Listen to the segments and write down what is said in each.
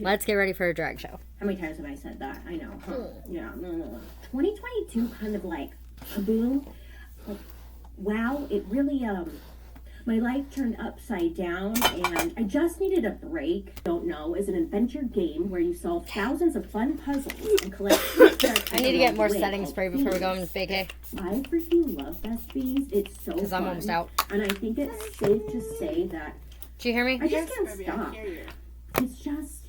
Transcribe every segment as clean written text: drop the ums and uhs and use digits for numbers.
Let's get ready for a drag show. How many times have I said that? I know. Huh? Yeah, no. 2022 kind of like, kaboom. Like, wow, it really, my life turned upside down and I just needed a break. Don't know, is an adventure game where you solve thousands of fun puzzles and collect I need to get more setting spray before we go into vacay. I freaking love Best Fiends. It's so fun. Because I'm almost out. And I think it's safe to say that do you hear me? I just can't stop. It's just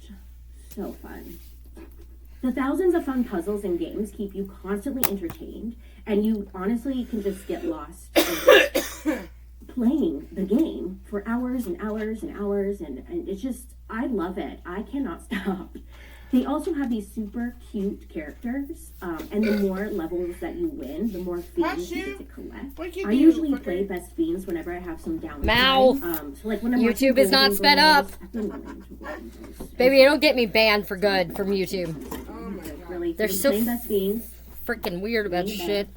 so fun. The thousands of fun puzzles and games keep you constantly entertained, and you honestly can just get lost in playing the game for hours and hours and hours, and it's just, I love it. I cannot stop. They also have these super cute characters, and the more levels that you win, the more fiends you get to collect. I usually play Best Fiends whenever I have some downtime. Mouth! So like when I'm YouTube is not sped up. Baby, you don't get me banned for good from YouTube. Really, they're so Best Fiends. Freaking weird about shit.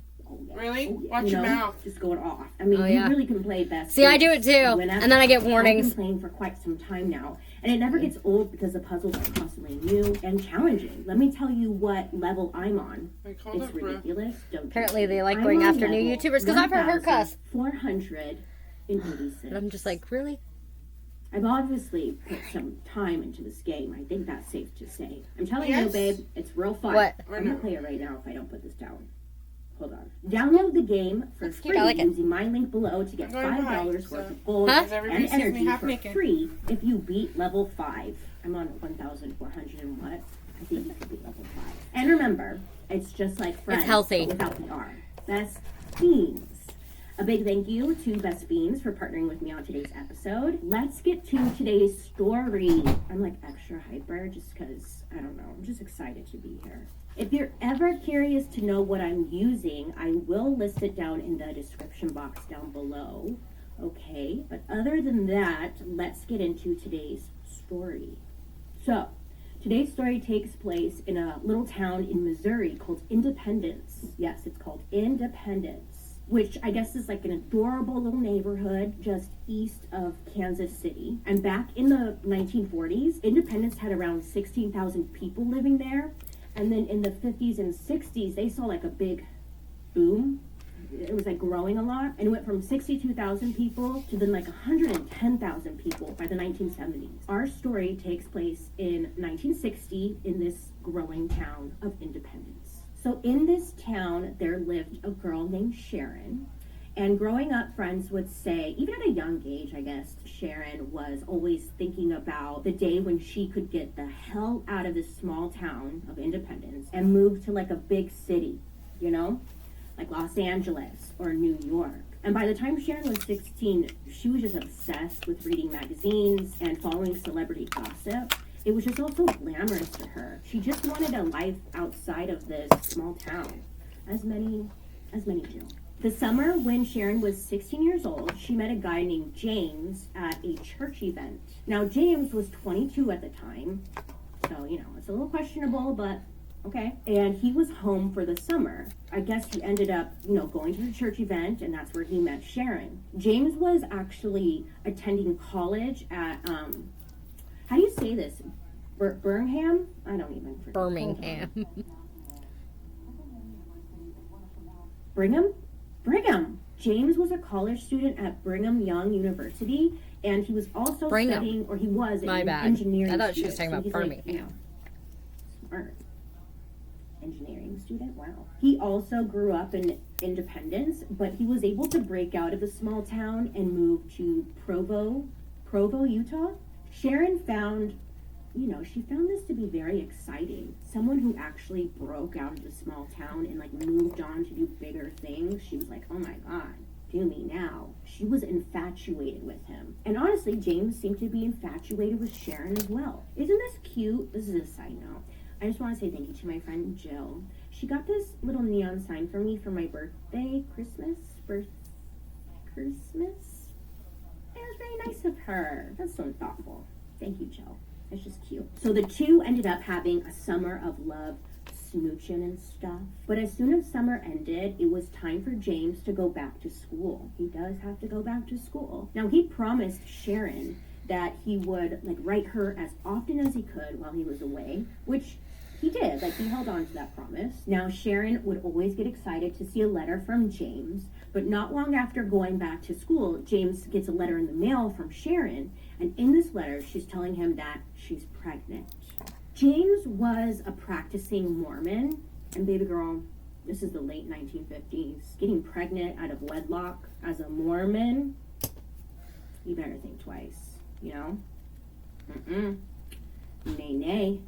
Really? Watch your mouth. Just going off. I mean, you really can play Best See, I do it too. And then I get warnings. I've been playing for quite some time now. And it never gets old because the puzzles are constantly new and challenging. Let me tell you what level I'm on. It's ridiculous. Apparently they like going after new YouTubers because I've heard her cuss. 486. And I'm just like, really? I've obviously put some time into this game. I think that's safe to say. I'm telling you, babe, it's real fun. What? I'm going to play it right now if I don't put this down. Hold on. Download the game for free using my link below to get $5 worth of gold and energy for free if you beat level 5. I'm on 1,400 and what? I think you can beat level 5. And remember, it's just like Friends, it's healthy. But without the R. Best Fiends. A big thank you to Best Fiends for partnering with me on today's episode. Let's get to today's story. I'm like extra hyper just because, I don't know, I'm just excited to be here. If you're ever curious to know what I'm using, I will list it down in the description box down below. Okay, but other than that, let's get into today's story. So, today's story takes place in a little town in Missouri called Independence. Yes, it's called Independence, which I guess is like an adorable little neighborhood just east of Kansas City. And back in the 1940s, Independence had around 16,000 people living there. And then in the 50s and 60s, they saw like a big boom. It was like growing a lot. And it went from 62,000 people to then like 110,000 people by the 1970s. Our story takes place in 1960 in this growing town of Independence. So in this town, there lived a girl named Sharon. And growing up, friends would say, even at a young age, I guess, Sharon was always thinking about the day when she could get the hell out of this small town of Independence and move to like a big city, you know, like Los Angeles or New York. And by the time Sharon was 16, she was just obsessed with reading magazines and following celebrity gossip. It was just also glamorous to her. She just wanted a life outside of this small town, as many do. The summer when Sharon was 16 years old, she met a guy named James at a church event. Now, James was 22 at the time, so, you know, it's a little questionable, but okay. And he was home for the summer. I guess he ended up, you know, going to the church event, and that's where he met Sharon. James was actually attending college at, how do you say this? Birmingham? I don't even forget. Birmingham. Brigham. James was a college student at Brigham Young University, and he was also studying, or he was an engineering student. I thought she was talking about Birmingham. Like, you know, smart. Engineering student, wow. He also grew up in Independence, but he was able to break out of the small town and move to Provo, Utah. Sharon found this to be very exciting. Someone who actually broke out of the small town and like moved on to do bigger things. She was like, oh my God, do me now. She was infatuated with him. And honestly, James seemed to be infatuated with Sharon as well. Isn't this cute? This is a side note. I just want to say thank you to my friend Jill. She got this little neon sign for me for my birthday, Christmas. It was very nice of her. That's so thoughtful. Thank you, Jill. It's just cute. So the two ended up having a summer of love, smooching and stuff. But as soon as summer ended, it was time for James to go back to school. He does have to go back to school. Now, he promised Sharon that he would like write her as often as he could while he was away, which he did. Like, he held on to that promise. Now, Sharon would always get excited to see a letter from James, but not long after going back to school, James gets a letter in the mail from Sharon, and in this letter, she's telling him that she's pregnant. James was a practicing Mormon, and baby girl, this is the late 1950s. Getting pregnant out of wedlock as a Mormon, you better think twice, you know? Nay, nay.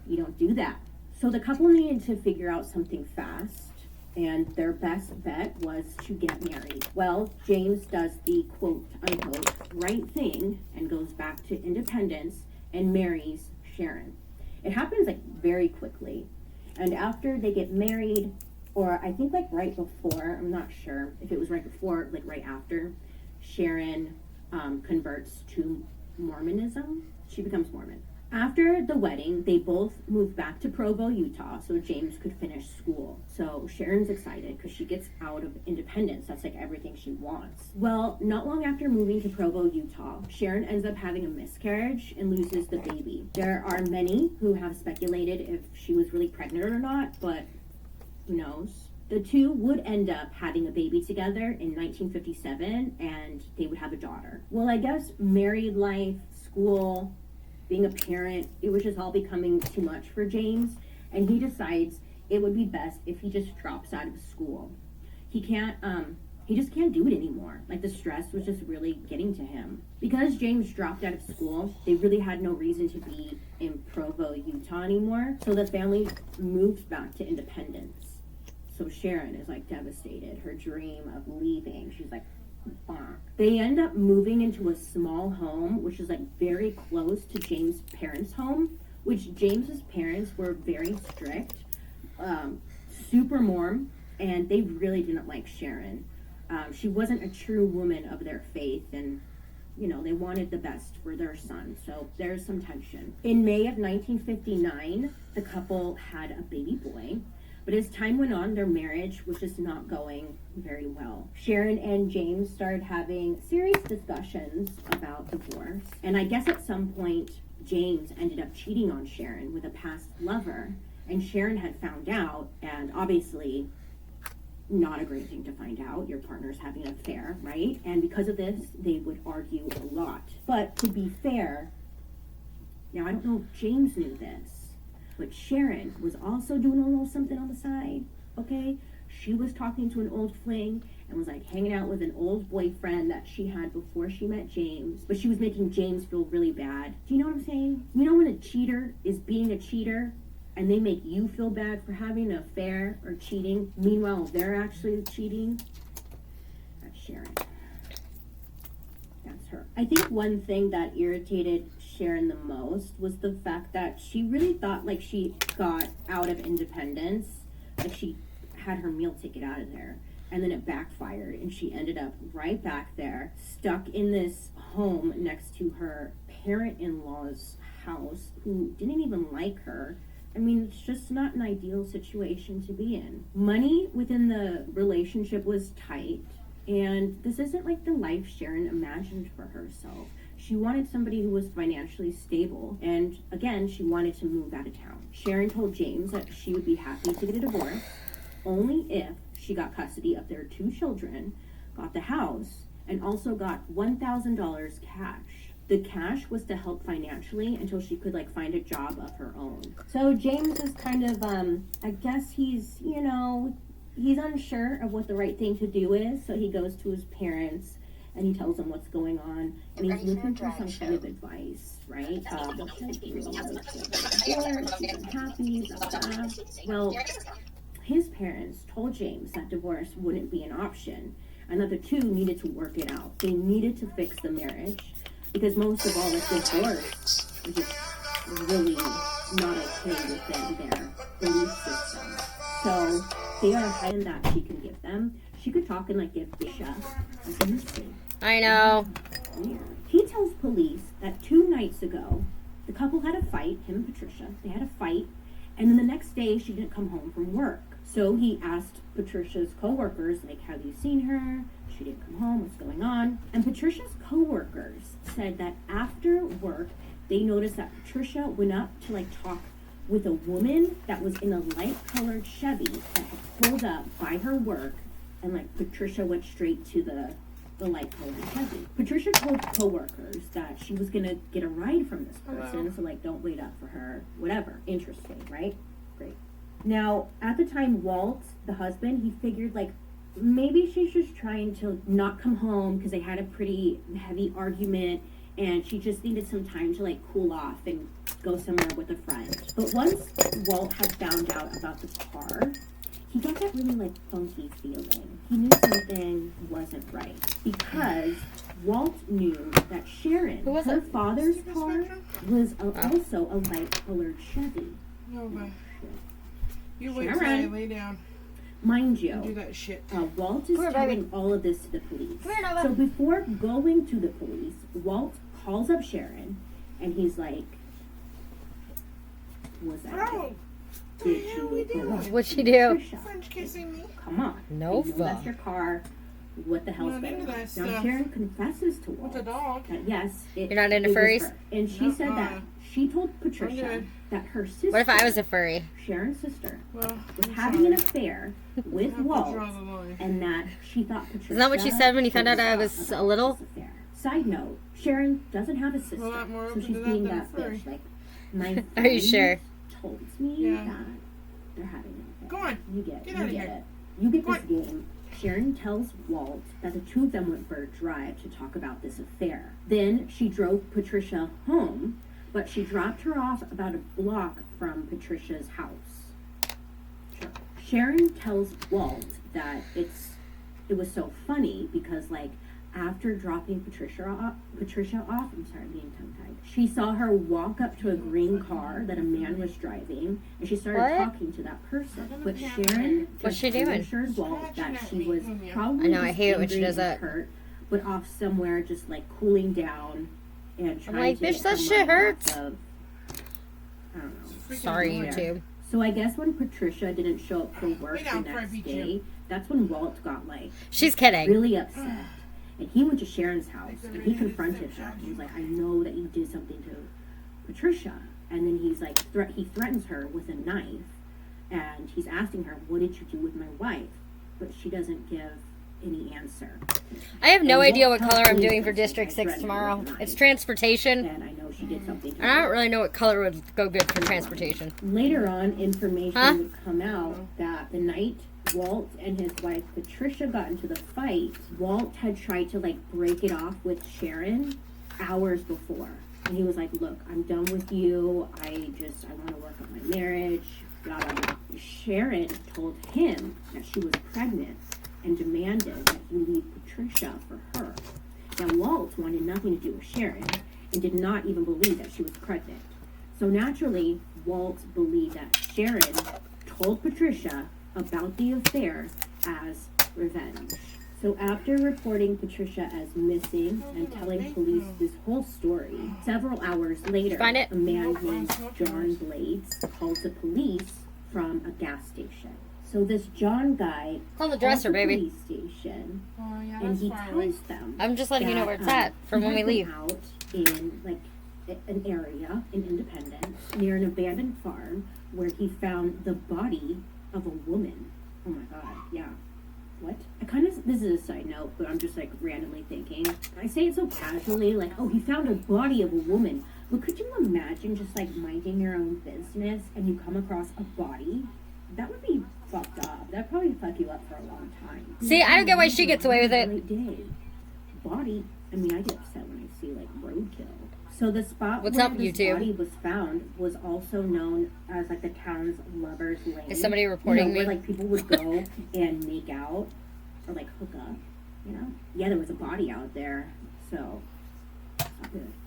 You don't do that. So the couple needed to figure out something fast, and their best bet was to get married. Well, James does the quote unquote right thing and goes back to Independence and marries Sharon. It happens like very quickly. And after they get married, or I think like right before, I'm not sure if it was right before, like right after, Sharon converts to Mormonism. She becomes Mormon. After the wedding, they both moved back to Provo, Utah, so James could finish school. So Sharon's excited because she gets out of Independence. That's like everything she wants. Well, not long after moving to Provo, Utah, Sharon ends up having a miscarriage and loses the baby. There are many who have speculated if she was really pregnant or not, but who knows? The two would end up having a baby together in 1957, and they would have a daughter. Well, I guess married life, school, being a parent, it was just all becoming too much for James, and he decides it would be best if he just drops out of school. He just can't do it anymore. Like, the stress was just really getting to him. Because James dropped out of school, they really had no reason to be in Provo, Utah anymore, so the family moved back to Independence. So Sharon is like devastated. Her dream of leaving, she's like, they end up moving into a small home, which is like very close to James' parents' home, which James's parents were very strict, super Mormon, and they really didn't like Sharon. She wasn't a true woman of their faith, and you know, they wanted the best for their son, so there's some tension. In May of 1959, the couple had a baby boy. But as time went on, their marriage was just not going very well. Sharon and James started having serious discussions about divorce. And I guess at some point, James ended up cheating on Sharon with a past lover. And Sharon had found out, and obviously not a great thing to find out. Your partner's having an affair, right? And because of this, they would argue a lot. But to be fair, now I don't know if James knew this, but Sharon was also doing a little something on the side, okay? She was talking to an old fling and was like hanging out with an old boyfriend that she had before she met James, but she was making James feel really bad. Do you know what I'm saying? You know when a cheater is being a cheater and they make you feel bad for having an affair or cheating, meanwhile they're actually cheating? That's Sharon. That's her. I think one thing that irritated Sharon the most was the fact that she really thought like she got out of Independence, like she had her meal ticket out of there, and then it backfired and she ended up right back there, stuck in this home next to her parent-in-law's house who didn't even like her. I mean, it's just not an ideal situation to be in. Money within the relationship was tight, and this isn't like the life Sharon imagined for herself. She wanted somebody who was financially stable, and again, she wanted to move out of town. Sharon told James that she would be happy to get a divorce only if she got custody of their 2 children, got the house, and also got $1,000 cash. The cash was to help financially until she could like find a job of her own. So James is kind of, I guess he's unsure of what the right thing to do is, so he goes to his parents and he tells them what's going on, and he's looking for some kind of advice, right? Well, his parents told James that divorce wouldn't be an option, and that the two needed to work it out. They needed to fix the marriage, because most of all, if divorce is just really not okay within their belief system. So they are hiding that she can give them. She could talk and like give Bishop a mistake. I know. He tells police that 2 nights ago, the couple had a fight, him and Patricia. They had a fight, and then the next day she didn't come home from work. So he asked Patricia's coworkers, like, have you seen her? She didn't come home. What's going on? And Patricia's coworkers said that after work, they noticed that Patricia went up to, like, talk with a woman that was in a light-colored Chevy that had pulled up by her work, and, like, Patricia went straight to the light-colored Chevy. Patricia told coworkers that she was gonna get a ride from this person, so, like, don't wait up for her, whatever. Interesting, right? Great. Now, at the time, Walt, the husband, he figured, like, maybe she's just trying to not come home because they had a pretty heavy argument, and she just needed some time to, like, cool off and go somewhere with a friend. But once Walt had found out about the car, he got that really, like, funky feeling. He knew something wasn't right because Walt knew that Sharon, her father's car, was also a light-colored Chevy. No, but you wait Sharon. till I lay down. Mind Do you, that shit. Walt is Come here, telling baby. all of this to the police. Come here, Nova. So before going to the police, Walt calls up Sharon, and he's like, "Was that Oh, it? the Did hell you we go doing? up What'd she to do? Patricia? French kissing me. Come on. Nova. You know that's your car. What the hell's Not going into on?" that Now stuff. Sharon confesses to With Walt a dog. that yes, You're not into it was furries? her. And she said that Uh-uh. she told Patricia good. that her sister, What if I was a furry? Sharon's sister, Well, was I'm having an sorry. affair with I have to Walt, draw the line. and that she thought Patricia. Isn't that what you said when you found out I was about a little? this affair. Side note: Sharon doesn't have a sister, A lot more so open she's to that being than that a furry. bitch. Like, my Are you friend sure? told me Yeah. that they're having an affair. Go on. You get Get you outta get here. it. You get Go this game. Sharon tells Walt that the two of them went for a drive to talk about this affair. Then she drove Patricia home, but she dropped her off about a block from Patricia's house. Sure. Sharon tells Walt that it was so funny because, like, after dropping Patricia off, I'm sorry, I'm being tongue-tied. She saw her walk up to a green car that a man was driving, and she started What? talking to that person. But Sharon What's just she doing? reassured Walt that she was probably I know, I just hate it when she angry does and that. hurt, but off somewhere just, like, cooling down and trying like, to bitch, get that her shit mind off hurts. of, I don't know. Freaking Sorry, annoying. YouTube. So I guess when Patricia didn't show up for work Wait the out before I next beat day, you. that's when Walt got, like, She's kidding. really upset. And he went to Sharon's house and he confronted her. He was like, "I know that you did something to Patricia." And then he's like, he threatens her with a knife, and he's asking her, "What did you do with my wife?" But she doesn't give any answer. I have no And idea Walt what tells color I'm police doing for that District I 6 threatened her tomorrow. with a It's knife, transportation. and I know she did something to And I her. don't really know what color would go good for transportation. Later on, information Huh? would come out that the night Walt and his wife Patricia got into the fight, Walt had tried to, like, break it off with Sharon hours before. And he was like, "Look, I'm done with you. I want to work on my marriage, blah, blah, blah." Sharon told him that she was pregnant and demanded that he leave Patricia for her. Now, Walt wanted nothing to do with Sharon and did not even believe that she was pregnant. So naturally, Walt believed that Sharon told Patricia about the affair as revenge. So after reporting Patricia as missing and telling police this whole story, several hours later, Find it? a man named John Blades called the police from a gas station. So this John guy It's on the calls dresser, the baby. police station, Oh, yeah, and that's he far away. tells them I'm just letting you know where it's that, at from he when we had been leave. out in, like, an area in Independence near an abandoned farm where he found the body of a woman. Oh my god, yeah. What? This is a side note, but I'm just, like, randomly thinking. I say it so casually, like, "Oh, he found a body of a woman." But could you imagine just, like, minding your own business and you come across a body? That would be fucked up. That'd probably fuck you up for a long time. See, I don't get why she gets away with it. Great day. Body. I mean, I get upset when I see, like, roadkill. So the spot What's where up, this YouTube? body was found was also known as, like, the town's lovers' lane. Is somebody reporting Where, me? like, people would go and make out or, like, hook up. You know? Yeah, there was a body out there. So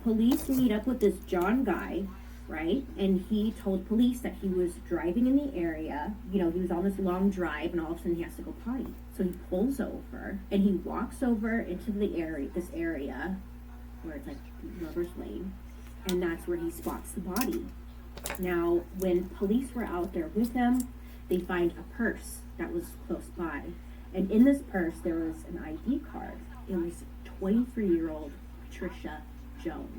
police meet up with this John guy, right? And he told police that he was driving in the area. You know, he was on this long drive, and all of a sudden he has to go potty. So he pulls over and he walks over into this area where it's like Lover's Lane, and that's where he spots the body. Now, when police were out there with him, they find a purse that was close by. And in this purse, there was an ID card. It was 23-year-old Patricia Jones.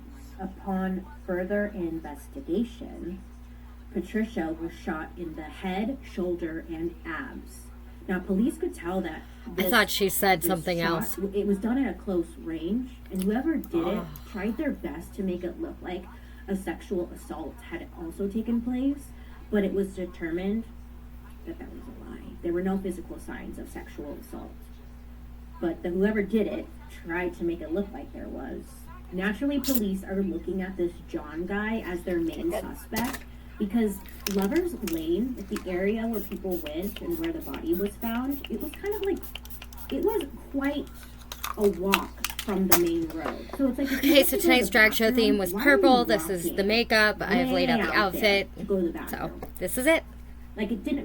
Upon further investigation, Patricia was shot in the head, shoulder, and abs. Now, police could tell that I thought she said something shot, else. it was done at a close range, and whoever did it tried their best to make it look like a sexual assault had also taken place, but it was determined that that was a lie. There were no physical signs of sexual assault. But whoever did it tried to make it look like there was. Naturally, police are looking at this John guy as their main suspect because Lover's Lane, like the area where people went and where the body was found, it was kind of like, it was quite a walk from the main road. So it's like, Okay, so tonight's drag show theme was purple. This is the makeup. I have laid out the outfit. To go to the So bathroom. this is it. Like, it didn't